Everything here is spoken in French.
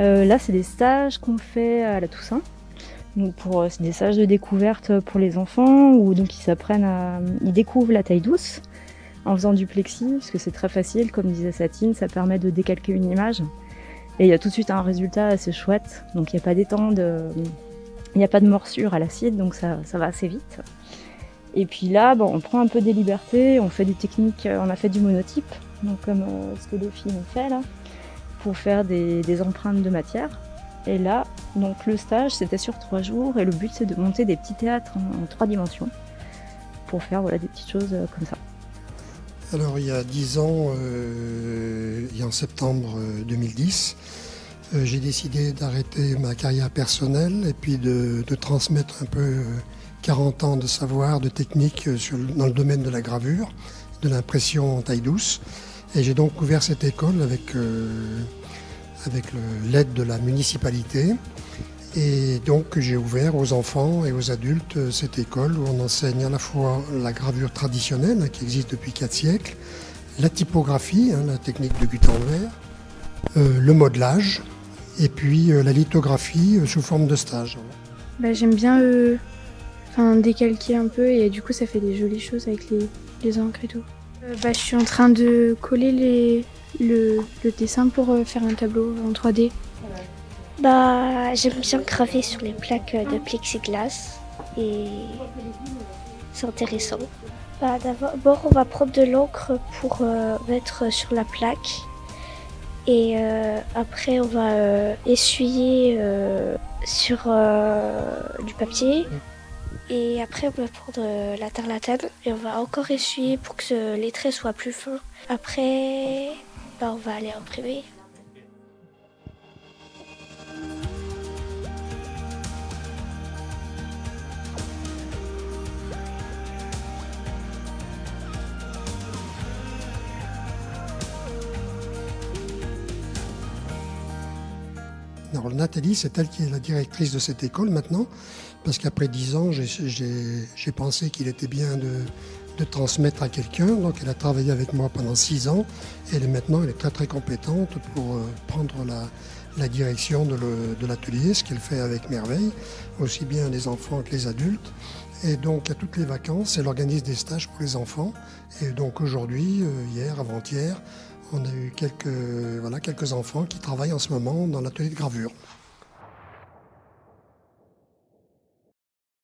Là, c'est des stages qu'on fait à la Toussaint. Donc c'est des stages de découverte pour les enfants où donc ils découvrent la taille douce en faisant du plexi, parce que c'est très facile, comme disait Satine, ça permet de décalquer une image. Et il y a tout de suite un résultat assez chouette. Donc il n'y a pas il n'y a pas de morsure à l'acide, donc ça va assez vite. Et puis là, on prend un peu des libertés, on fait des techniques, on a fait du monotype, donc comme ce que les filles ont fait là, pour faire des empreintes de matière. Et là, donc le stage, c'était sur 3 jours, et le but c'est de monter des petits théâtres en 3 dimensions, pour faire des petites choses comme ça. Alors il y a 10 ans, en septembre 2010, j'ai décidé d'arrêter ma carrière personnelle et puis de transmettre un peu 40 ans de savoir, de technique dans le domaine de la gravure, de l'impression en taille douce. Et j'ai donc ouvert cette école avec l'aide de la municipalité. Et donc j'ai ouvert aux enfants et aux adultes cette école où on enseigne à la fois la gravure traditionnelle qui existe depuis 4 siècles, la typographie, la technique de Gutenberg, le modelage et puis la lithographie sous forme de stage. J'aime bien décalquer un peu et du coup ça fait des jolies choses avec les encres et tout. Je suis en train de coller le dessin pour faire un tableau en 3D. J'aime bien graver sur les plaques de plexiglas et c'est intéressant. D'abord, on va prendre de l'encre pour mettre sur la plaque et après on va essuyer sur du papier et après on va prendre la tarlatane et on va encore essuyer pour que les traits soient plus fins. Après, on va aller imprimer. Alors Nathalie, c'est elle qui est la directrice de cette école maintenant, parce qu'après 10 ans, j'ai pensé qu'il était bien de transmettre à quelqu'un. Donc elle a travaillé avec moi pendant 6 ans, et elle est très très compétente pour prendre la direction de l'atelier, ce qu'elle fait avec merveille, aussi bien les enfants que les adultes. Et donc à toutes les vacances, elle organise des stages pour les enfants. Et donc aujourd'hui, hier, avant-hier, on a eu quelques enfants qui travaillent en ce moment dans l'atelier de gravure.